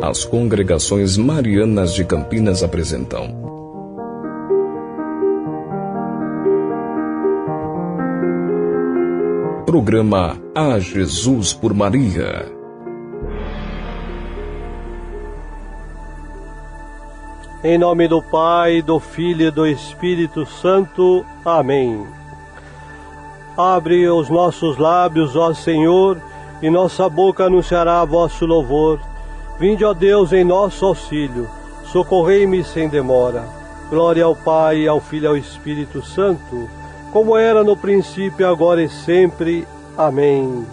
As congregações marianas de Campinas apresentam Programa A Jesus por Maria. Em nome do Pai, do Filho e do Espírito Santo. Amém. Abre os nossos lábios, ó Senhor, e nossa boca anunciará vosso louvor. Vinde, ó Deus, em nosso auxílio, socorrei-me sem demora. Glória ao Pai, ao Filho e ao Espírito Santo, como era no princípio, agora e sempre. Amém.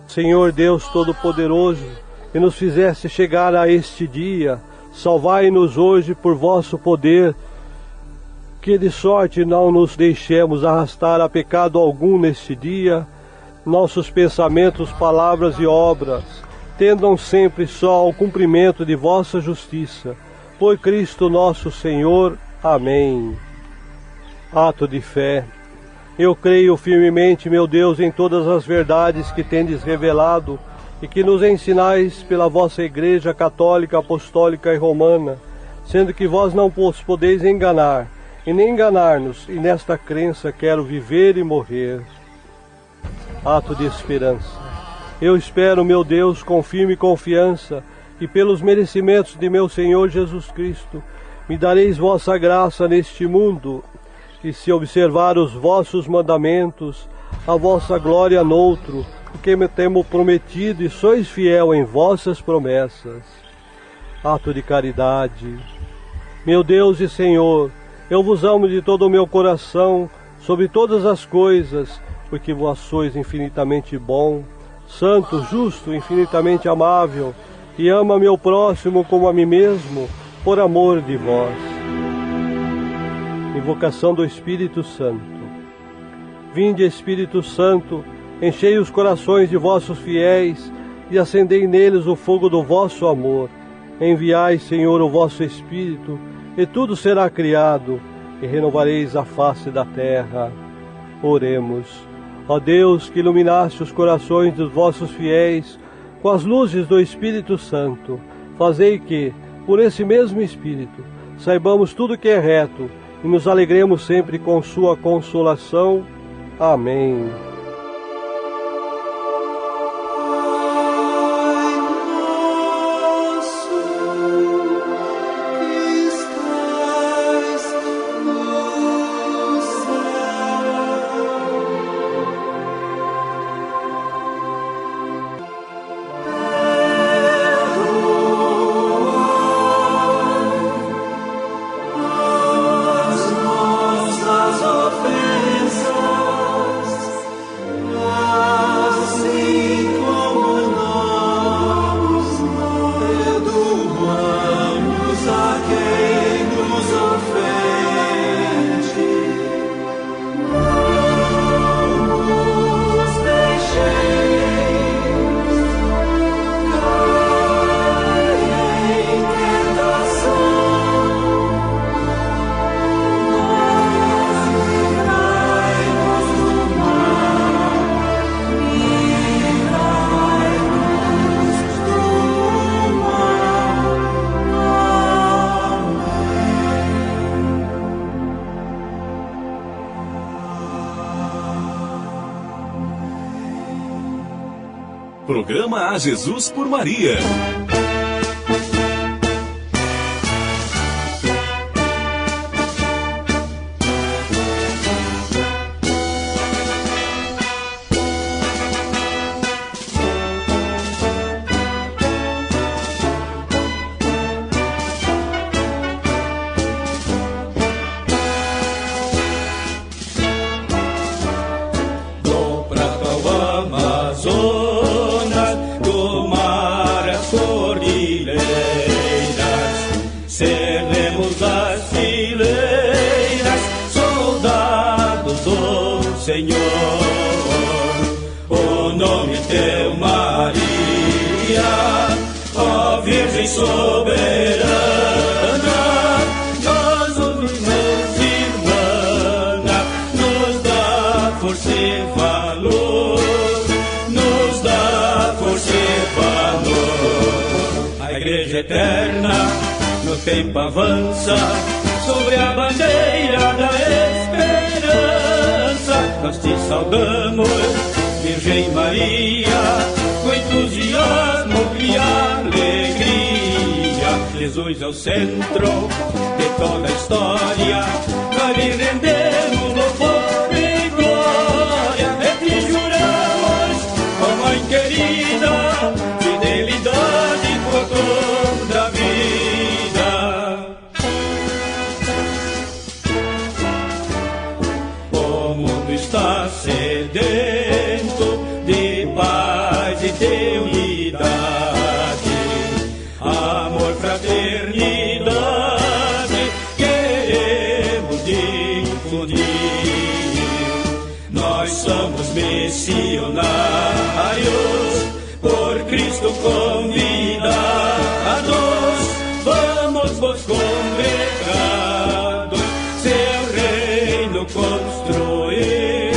Senhor Deus Todo-Poderoso, que nos fizeste chegar a este dia, salvai-nos hoje por vosso poder, que de sorte não nos deixemos arrastar a pecado algum neste dia. Nossos pensamentos, palavras e obras tendam sempre só ao cumprimento de vossa justiça. Por Cristo nosso Senhor. Amém. Ato de fé. Eu creio firmemente, meu Deus, em todas as verdades que tendes revelado e que nos ensinais pela vossa Igreja Católica, Apostólica e Romana, sendo que vós não vos podeis enganar e nem enganar-nos, e nesta crença quero viver e morrer. Ato de esperança. Eu espero, meu Deus, com firme confiança, e pelos merecimentos de meu Senhor Jesus Cristo, me dareis vossa graça neste mundo, e se observar os vossos mandamentos, a vossa glória noutro, porque me temo prometido e sois fiel em vossas promessas. Ato de caridade. Meu Deus e Senhor, eu vos amo de todo o meu coração, sobre todas as coisas, porque vós sois infinitamente bom, santo, justo, infinitamente amável, e ama meu próximo como a mim mesmo, por amor de vós. Invocação do Espírito Santo. Vinde, Espírito Santo, enchei os corações de vossos fiéis e acendei neles o fogo do vosso amor. Enviai, Senhor, o vosso Espírito, e tudo será criado, e renovareis a face da terra. Oremos. Ó Deus, que iluminaste os corações dos vossos fiéis com as luzes do Espírito Santo, fazei que, por esse mesmo Espírito, saibamos tudo que é reto e nos alegremos sempre com sua consolação. Amém. Programa A Jesus por Maria. Igreja eterna no tempo avança sobre a bandeira da esperança. Nós te saudamos, Virgem Maria, com entusiasmo e alegria. Jesus é o centro de toda a história, nós lhe rendemos louvor e glória. E te juramos, ó Mãe querida, fidelidade por toda a vida. O mundo está sedento de paz e de unidade, amor, fraternidade, queremos difundir. Nós somos missionários, por Cristo convidados, vamos vos congregados, seu reino construir,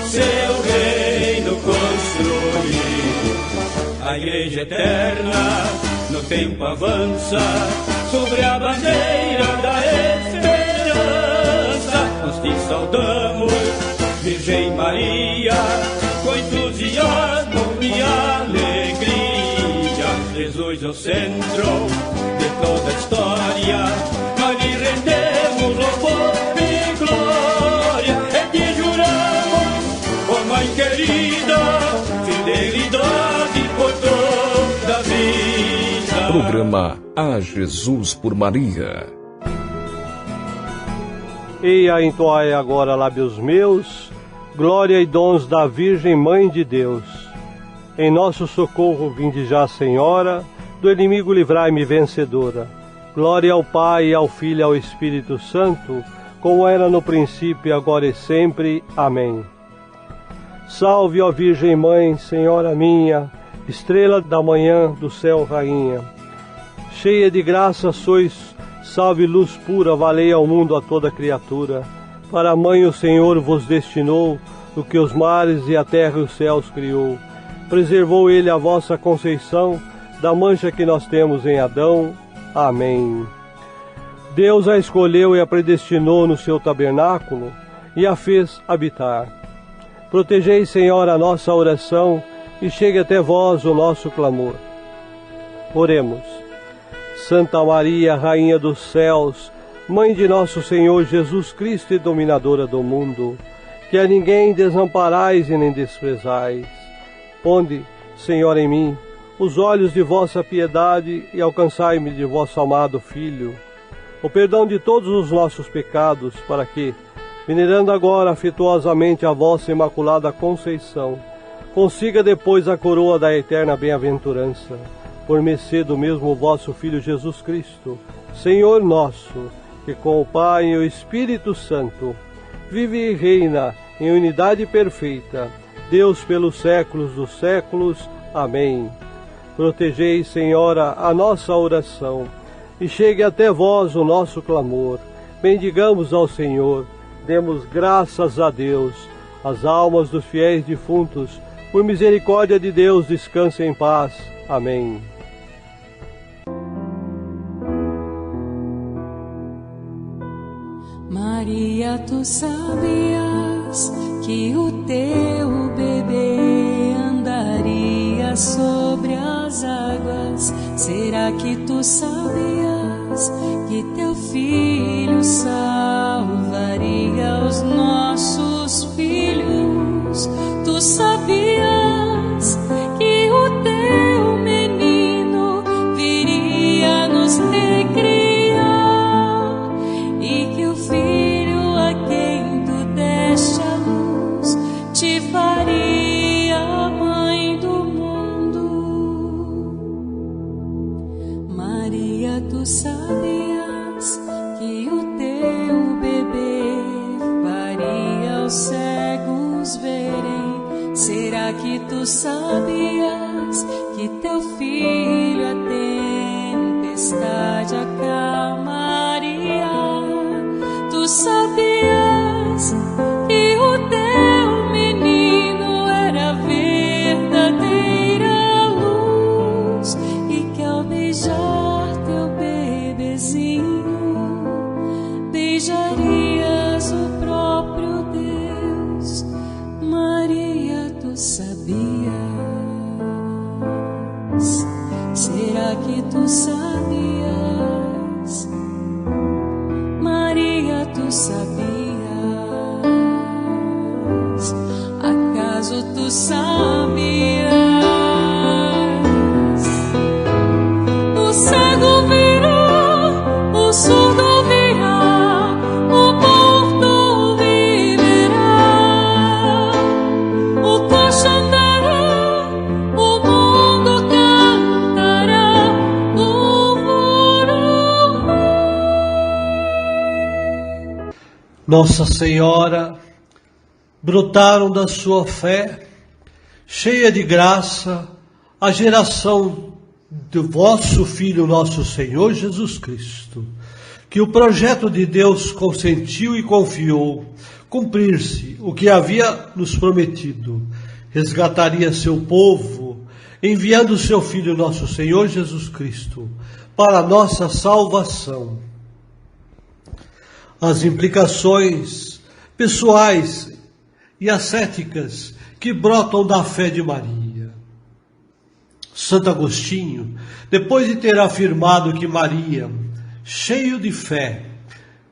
seu reino construir. A Igreja eterna no tempo avança sobre a bandeira da esperança. Nós te saudamos, Virgem Maria, com entusiasmo e alegria. Jesus é o centro de toda a história, nós lhe rendemos louvor e glória. E te juramos, ó Mãe querida, fidelidade por toda a vida. Programa A Jesus por Maria. Eia, entoai agora, lábios meus, glória e dons da Virgem Mãe de Deus. Em nosso socorro vinde já, Senhora, do inimigo livrai-me, vencedora. Glória ao Pai, ao Filho e ao Espírito Santo, como era no princípio, agora e sempre. Amém. Salve, ó Virgem Mãe, Senhora minha, estrela da manhã do céu, rainha. Cheia de graça sois, salve luz pura, valei ao mundo a toda criatura. Para a mãe o Senhor vos destinou, o que os mares e a terra e os céus criou. Preservou ele a vossa conceição, da mancha que nós temos em Adão. Amém. Deus a escolheu e a predestinou no seu tabernáculo, e a fez habitar. Protegei, Senhor, a nossa oração, e chegue até vós o nosso clamor. Oremos. Santa Maria, Rainha dos céus, Mãe de nosso Senhor Jesus Cristo e dominadora do mundo, que a ninguém desamparais e nem desprezais. Ponde, Senhor, em mim os olhos de vossa piedade e alcançai-me de vosso amado Filho o perdão de todos os nossos pecados, para que, venerando agora afetuosamente a vossa Imaculada Conceição, consiga depois a coroa da eterna bem-aventurança, por mercê do mesmo vosso Filho Jesus Cristo, Senhor nosso, que com o Pai e o Espírito Santo vive e reina em unidade perfeita, Deus pelos séculos dos séculos. Amém. Protegei, Senhora, a nossa oração, e chegue até vós o nosso clamor. Bendigamos ao Senhor, demos graças a Deus. As almas dos fiéis defuntos, por misericórdia de Deus, descansem em paz. Amém. Maria, tu sabias que o teu bebê andaria sobre as águas? Será que tu sabias que teu filho salvaria os nossos filhos? Tu sabias que o teu menino viria nos recriar, e que o filho a quem tu deste a luz te faria a mãe do mundo? Maria, tu sabias que o teu bebê faria os cegos verem? Será que tu sabias que teu filho a tempestade acalmaria? Tu sabias que o teu menino era a verdadeira luz, e que ao beijar que tu sabias? Maria, tu sabias? Acaso tu sabias? O cego virá, o surdo ouvirá, o morto viverá, o coxo andará, o mundo cantará louvor ao Rei. Nossa Senhora, brotaram da sua fé, cheia de graça, a geração do vosso Filho, nosso Senhor Jesus Cristo, que o projeto de Deus consentiu e confiou cumprir-se o que havia nos prometido, resgataria seu povo, enviando seu Filho, nosso Senhor Jesus Cristo, para a nossa salvação. As implicações pessoais e ascéticas que brotam da fé de Maria. Santo Agostinho, depois de ter afirmado que Maria, cheio de fé,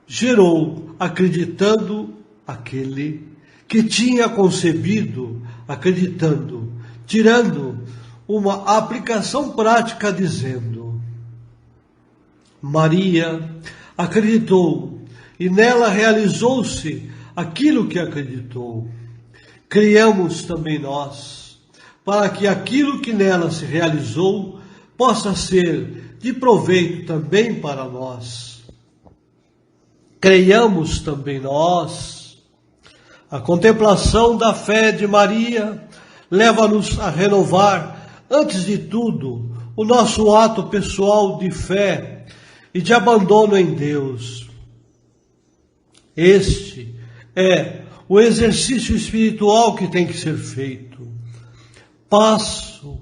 gerou acreditando aquele que tinha concebido, acreditando, tirando uma aplicação prática dizendo: Maria acreditou e nela realizou-se aquilo que acreditou. Criamos também nós, para que aquilo que nela se realizou possa ser de proveito também para nós. Creiamos também nós. A contemplação da fé de Maria leva-nos a renovar, antes de tudo, o nosso ato pessoal de fé e de abandono em Deus. Este é o exercício espiritual que tem que ser feito, passo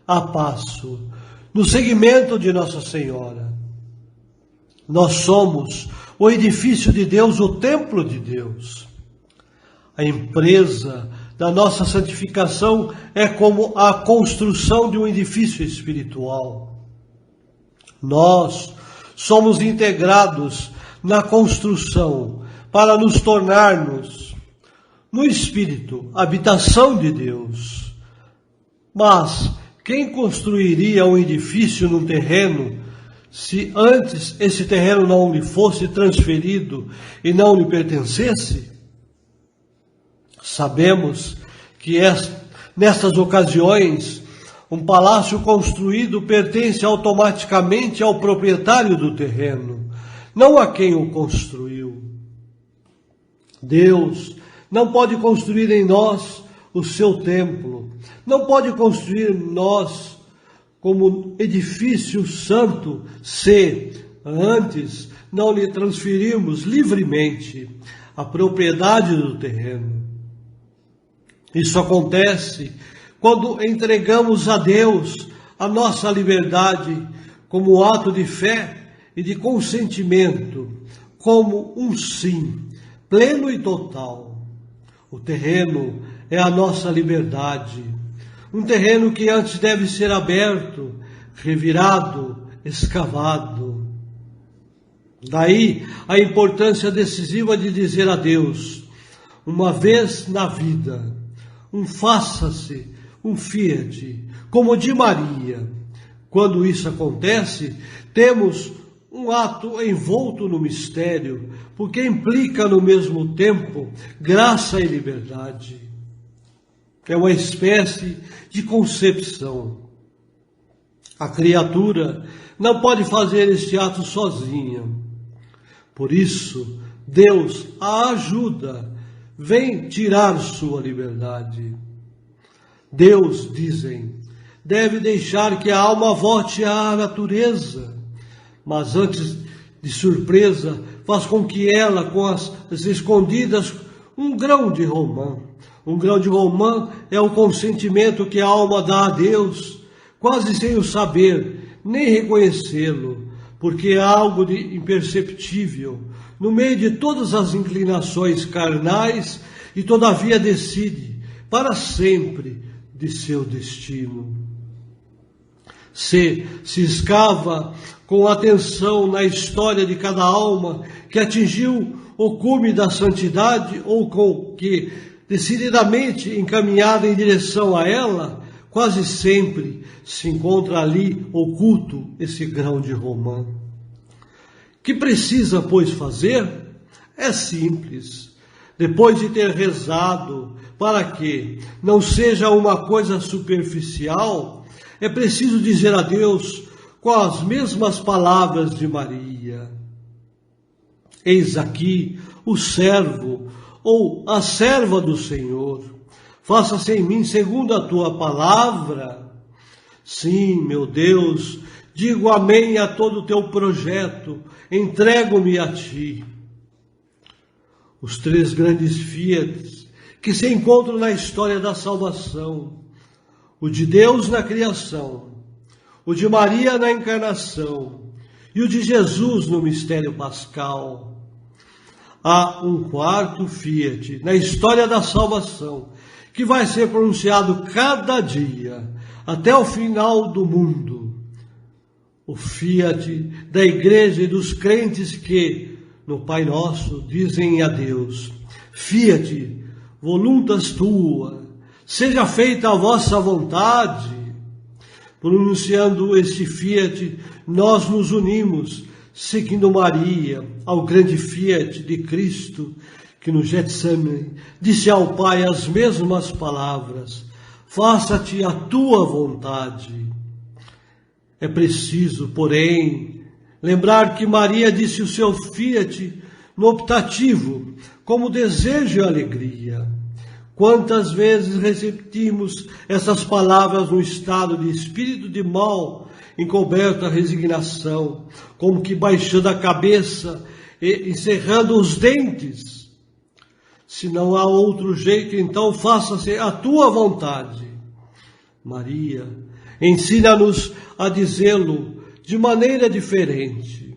a passo, no seguimento de Nossa Senhora. Nós somos o edifício de Deus, o templo de Deus. A empresa da nossa santificação é como a construção de um edifício espiritual. Nós somos integrados na construção para nos tornarmos, no Espírito, habitação de Deus. Mas quem construiria um edifício num terreno, se antes esse terreno não lhe fosse transferido e não lhe pertencesse? Sabemos que nestas ocasiões, um palácio construído pertence automaticamente ao proprietário do terreno, não a quem o construiu. Deus não pode construir em nós o seu templo, não pode construir em nós como edifício santo se antes não lhe transferirmos livremente a propriedade do terreno. Isso acontece quando entregamos a Deus a nossa liberdade como ato de fé e de consentimento, como um sim pleno e total. O terreno é a nossa liberdade, um terreno que antes deve ser aberto, revirado, escavado. Daí a importância decisiva de dizer a Deus, uma vez na vida, um faça-se, um fiat, como de Maria. Quando isso acontece, temos um ato envolto no mistério, porque implica no mesmo tempo graça e liberdade. É uma espécie de concepção. A criatura não pode fazer este ato sozinha. Por isso, Deus a ajuda, vem tirar sua liberdade. Deus, dizem, deve deixar que a alma volte à natureza, mas antes de surpresa, faz com que ela, com as escondidas, um grão de romã. Um grão de romã é o consentimento que a alma dá a Deus, quase sem o saber, nem reconhecê-lo, porque é algo de imperceptível, no meio de todas as inclinações carnais, e todavia decide, para sempre, de seu destino. Se escava com atenção na história de cada alma que atingiu o cume da santidade ou com que, decididamente encaminhada em direção a ela, quase sempre se encontra ali oculto esse grão de romã. Que precisa, pois, fazer? É simples. Depois de ter rezado para que não seja uma coisa superficial, é preciso dizer a Deus com as mesmas palavras de Maria: eis aqui o servo ou a serva do Senhor, faça-se em mim segundo a tua palavra. Sim, meu Deus, digo amém a todo o teu projeto, entrego-me a ti. Os três grandes fiat que se encontram na história da salvação: o de Deus na criação, o de Maria na encarnação e o de Jesus no mistério pascal. Há um quarto fiat na história da salvação que vai ser pronunciado cada dia até o final do mundo. O fiat da igreja e dos crentes que, no Pai Nosso, dizem a Deus: fiat voluntas tua, seja feita a vossa vontade. Pronunciando este fiat, nós nos unimos, seguindo Maria, ao grande fiat de Cristo, que no Getsemane disse ao Pai as mesmas palavras: faça-te a tua vontade. É preciso, porém, lembrar que Maria disse o seu fiat no optativo, como desejo e alegria. Quantas vezes repetimos essas palavras no estado de espírito de mal, encoberta resignação, como que baixando a cabeça e encerrando os dentes? Se não há outro jeito, então faça-se a tua vontade. Maria ensina-nos a dizê-lo de maneira diferente,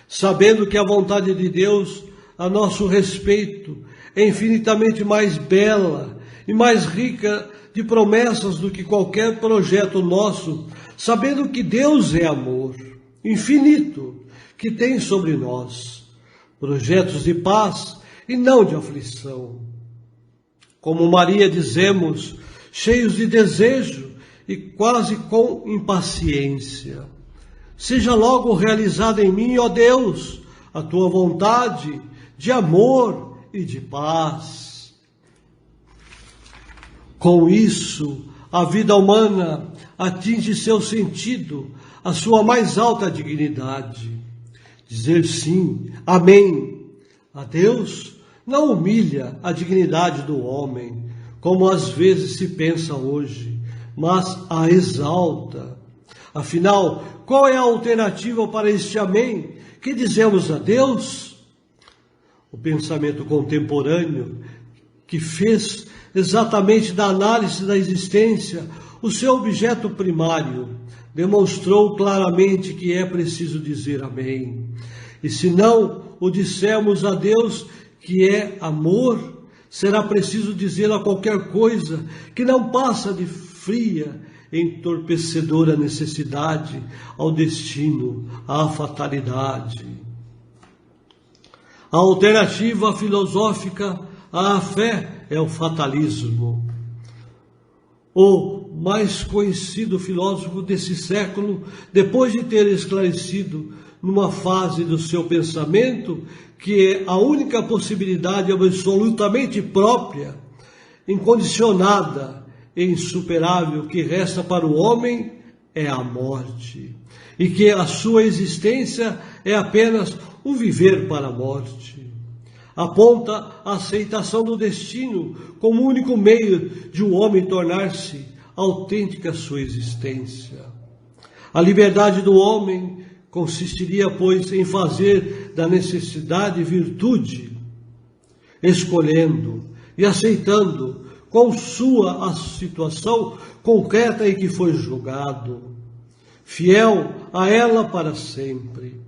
sabendo que a vontade de Deus a nosso respeito é infinitamente mais bela e mais rica de promessas do que qualquer projeto nosso, sabendo que Deus é amor infinito que tem sobre nós projetos de paz e não de aflição. Como Maria dizemos, cheios de desejo e quase com impaciência: seja logo realizada em mim, ó Deus, a tua vontade de amor e de paz. Com isso, a vida humana atinge seu sentido, a sua mais alta dignidade. Dizer sim, amém, a Deus não humilha a dignidade do homem, como às vezes se pensa hoje, mas a exalta. Afinal, qual é a alternativa para este amém que dizemos a Deus? O pensamento contemporâneo, que fez exatamente da análise da existência o seu objeto primário, demonstrou claramente que é preciso dizer amém. E se não o dissermos a Deus, que é amor, será preciso dizer a qualquer coisa que não passa de fria, entorpecedora necessidade ao destino, à fatalidade. A alternativa filosófica à fé é o fatalismo. O mais conhecido filósofo desse século, depois de ter esclarecido numa fase do seu pensamento que é a única possibilidade absolutamente própria, incondicionada e insuperável que resta para o homem é a morte, e que a sua existência é apenas um viver para a morte. Aponta a aceitação do destino como o único meio de um homem tornar-se autêntica sua existência. A liberdade do homem consistiria, pois, em fazer da necessidade virtude, escolhendo e aceitando com sua a situação concreta em que foi julgado, fiel a ela para sempre.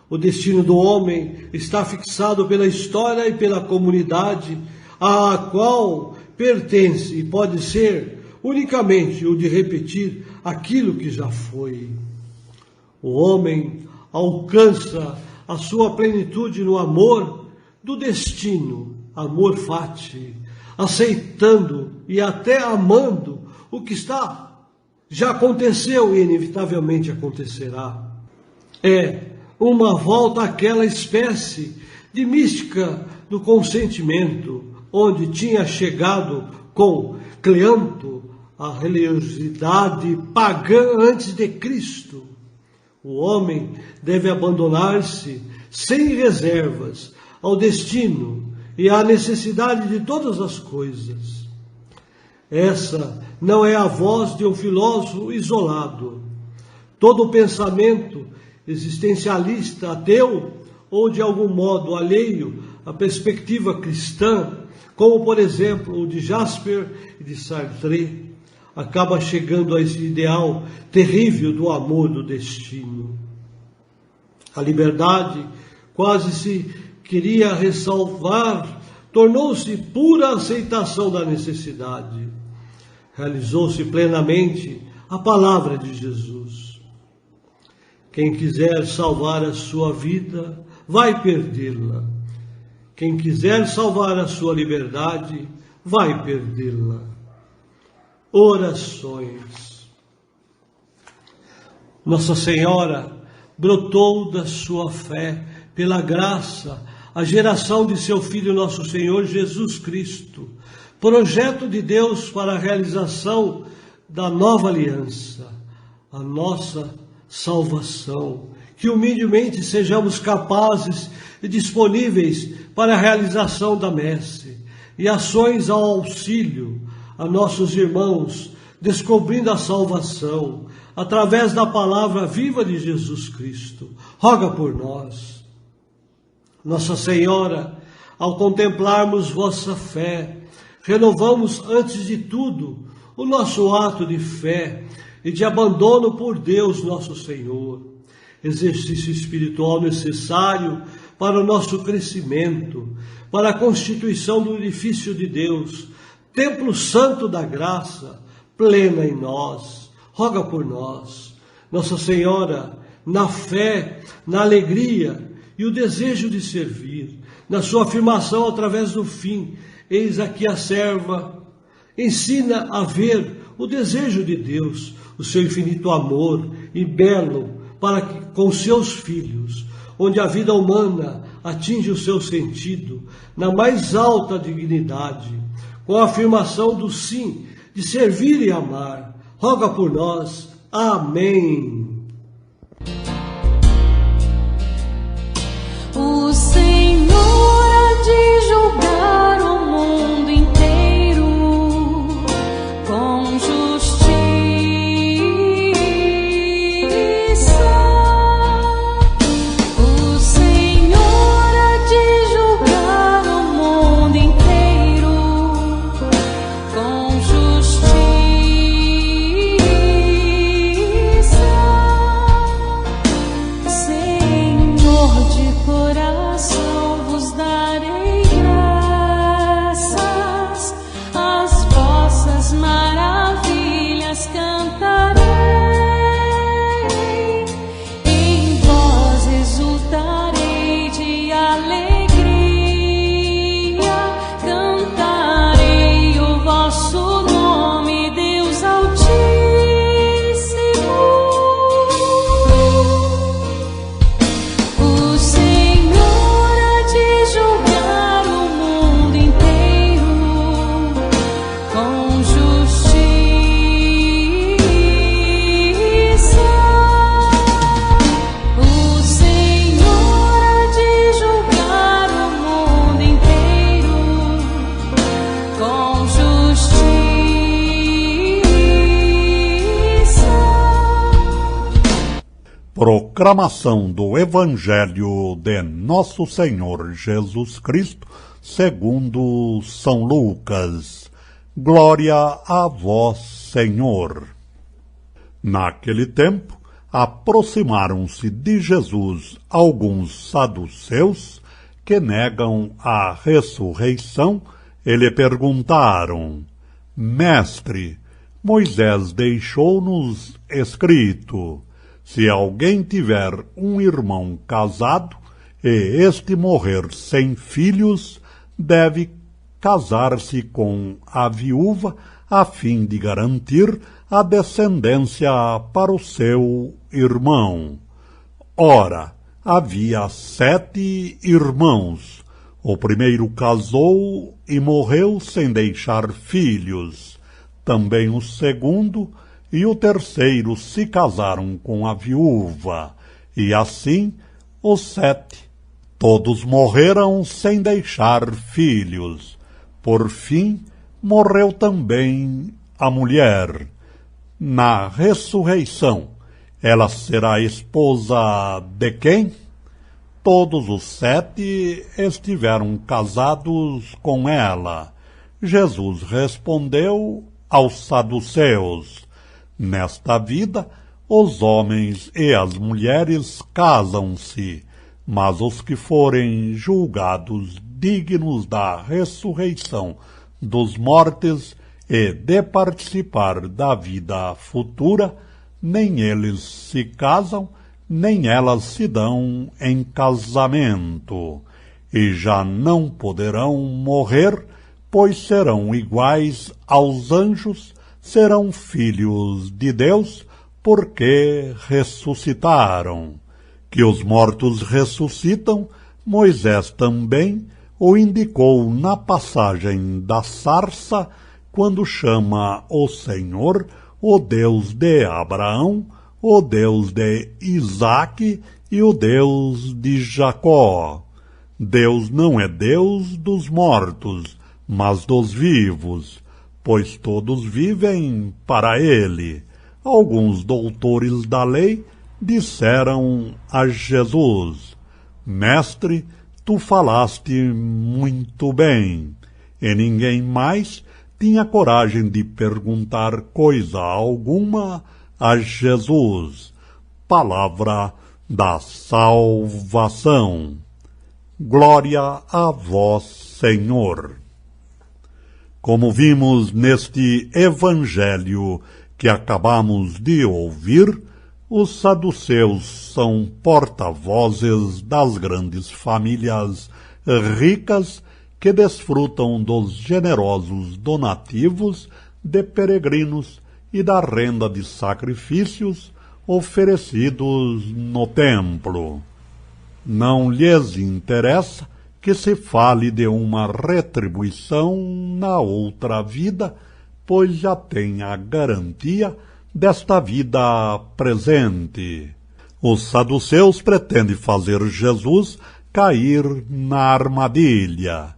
O destino do homem está fixado pela história e pela comunidade à qual pertence e pode ser, unicamente o de repetir aquilo que já foi. O homem alcança a sua plenitude no amor do destino, amor fati, aceitando e até amando o que já aconteceu e inevitavelmente acontecerá. É uma volta àquela espécie de mística do consentimento, onde tinha chegado com Cleanto a religiosidade pagã antes de Cristo. O homem deve abandonar-se sem reservas ao destino e à necessidade de todas as coisas. Essa não é a voz de um filósofo isolado. Todo pensamento existencialista, ateu ou de algum modo alheio à perspectiva cristã, como por exemplo o de Jasper e de Sartre, acaba chegando a esse ideal terrível do amor do destino. A liberdade quase se queria ressalvar, tornou-se pura aceitação da necessidade. Realizou-se plenamente a palavra de Jesus. Quem quiser salvar a sua vida, vai perdê-la. Quem quiser salvar a sua liberdade, vai perdê-la. Orações. Nossa Senhora brotou da sua fé, pela graça, a geração de seu Filho nosso Senhor Jesus Cristo, projeto de Deus para a realização da nova aliança, a nossa salvação, que humildemente sejamos capazes e disponíveis para a realização da messe e ações ao auxílio a nossos irmãos, descobrindo a salvação através da palavra viva de Jesus Cristo. Roga por nós. Nossa Senhora, ao contemplarmos vossa fé, renovamos antes de tudo o nosso ato de fé e de abandono por Deus nosso Senhor, exercício espiritual necessário para o nosso crescimento, para a constituição do edifício de Deus, templo santo da graça, plena em nós. Roga por nós. Nossa Senhora, na fé, na alegria e o desejo de servir, na sua afirmação através do fim, eis aqui a serva, ensina a ver o desejo de Deus, o seu infinito amor e belo para que, com seus filhos, onde a vida humana atinge o seu sentido, na mais alta dignidade, com a afirmação do sim, de servir e amar. Roga por nós. Amém. O Senhor há de julgar o mundo inteiro com justiça. O Senhor há de julgar o mundo inteiro com justiça. Senhor, de coração vos darei graças, as vossas maravilhas cantarei, em vós exultarei de alegria, cantarei o vosso nome, Deus Altíssimo. O Senhor há de julgar o mundo inteiro com justiça. O Senhor há de julgar o mundo inteiro com justiça. Proclamação do Evangelho de Nosso Senhor Jesus Cristo, segundo São Lucas. Glória a vós, Senhor. Naquele tempo, aproximaram-se de Jesus alguns saduceus que negam a ressurreição e lhe perguntaram: Mestre, Moisés deixou-nos escrito: se alguém tiver um irmão casado e este morrer sem filhos, deve casar-se com a viúva a fim de garantir a descendência para o seu irmão. Ora, havia 7 irmãos. O primeiro casou e morreu sem deixar filhos. Também o segundo e o terceiro se casaram com a viúva, e assim os 7. Todos morreram sem deixar filhos. Por fim, morreu também a mulher. Na ressurreição, ela será esposa de quem? Todos os 7 estiveram casados com ela. Jesus respondeu aos saduceus: nesta vida, os homens e as mulheres casam-se, mas os que forem julgados dignos da ressurreição dos mortos e de participar da vida futura, nem eles se casam, nem elas se dão em casamento, e já não poderão morrer, pois serão iguais aos anjos, serão filhos de Deus, porque ressuscitaram. Que os mortos ressuscitam, Moisés também o indicou na passagem da sarça, quando chama o Senhor o Deus de Abraão, o Deus de Isaque e o Deus de Jacó. Deus não é Deus dos mortos, mas dos vivos, pois todos vivem para ele. Alguns doutores da lei disseram a Jesus: Mestre, tu falaste muito bem. E ninguém mais tinha coragem de perguntar coisa alguma a Jesus. Palavra da salvação. Glória a vós, Senhor. Como vimos neste evangelho que acabamos de ouvir, os saduceus são porta-vozes das grandes famílias ricas que desfrutam dos generosos donativos de peregrinos e da renda de sacrifícios oferecidos no templo. Não lhes interessa que se fale de uma retribuição na outra vida, pois já têm a garantia desta vida presente. Os saduceus pretendem fazer Jesus cair na armadilha.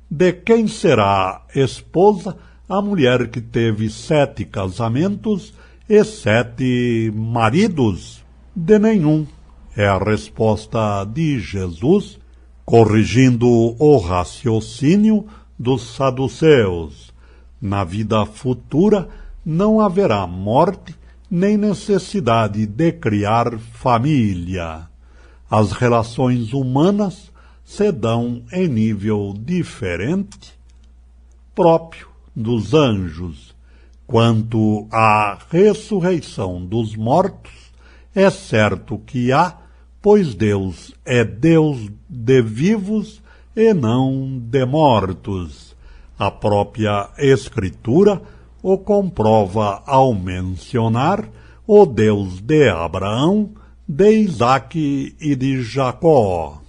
De quem será esposa a mulher que teve 7 casamentos e 7 maridos? De nenhum, é a resposta de Jesus, corrigindo o raciocínio dos saduceus. Na vida futura não haverá morte nem necessidade de criar família. As relações humanas se dão em nível diferente, próprio dos anjos. Quanto à ressurreição dos mortos, é certo que há, pois Deus é Deus de vivos e não de mortos. A própria Escritura o comprova ao mencionar o Deus de Abraão, de Isaque e de Jacó.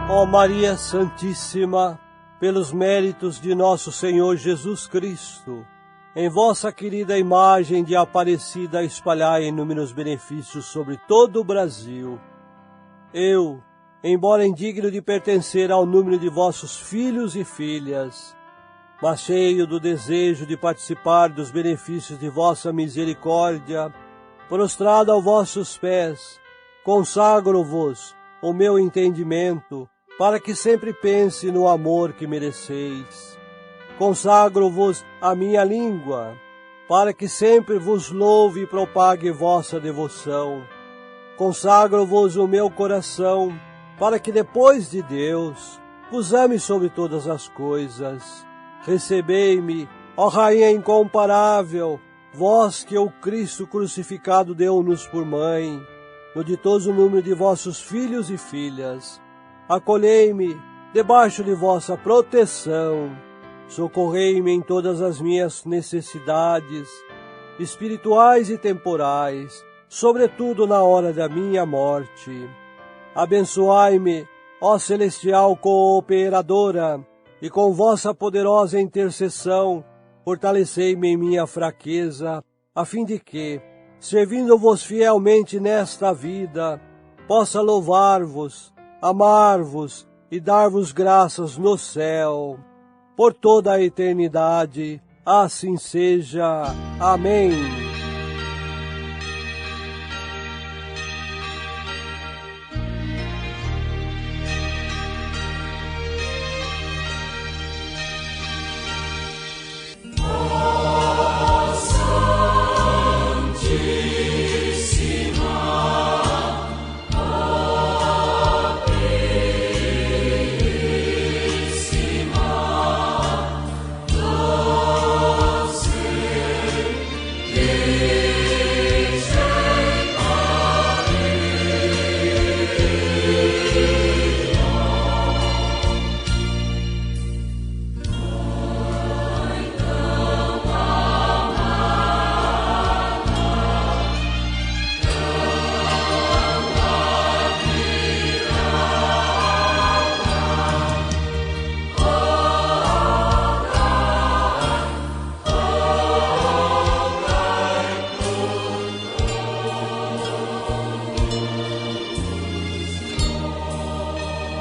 Ó Maria Santíssima, pelos méritos de nosso Senhor Jesus Cristo, em vossa querida imagem de Aparecida espalhai inúmeros benefícios sobre todo o Brasil. Eu, embora indigno de pertencer ao número de vossos filhos e filhas, mas cheio do desejo de participar dos benefícios de vossa misericórdia, prostrado aos vossos pés, consagro-vos o meu entendimento, para que sempre pense no amor que mereceis. Consagro-vos a minha língua, para que sempre vos louve e propague vossa devoção. Consagro-vos o meu coração, para que depois de Deus vos ame sobre todas as coisas. Recebei-me, ó Rainha incomparável, vós que o Cristo crucificado deu-nos por mãe, no ditoso número de vossos filhos e filhas. Acolhei-me debaixo de vossa proteção. Socorrei-me em todas as minhas necessidades, espirituais e temporais, sobretudo na hora da minha morte. Abençoai-me, ó celestial cooperadora, e com vossa poderosa intercessão, fortalecei-me em minha fraqueza, a fim de que, servindo-vos fielmente nesta vida, possa louvar-vos, amar-vos e dar-vos graças no céu. Por toda a eternidade, assim seja. Amém.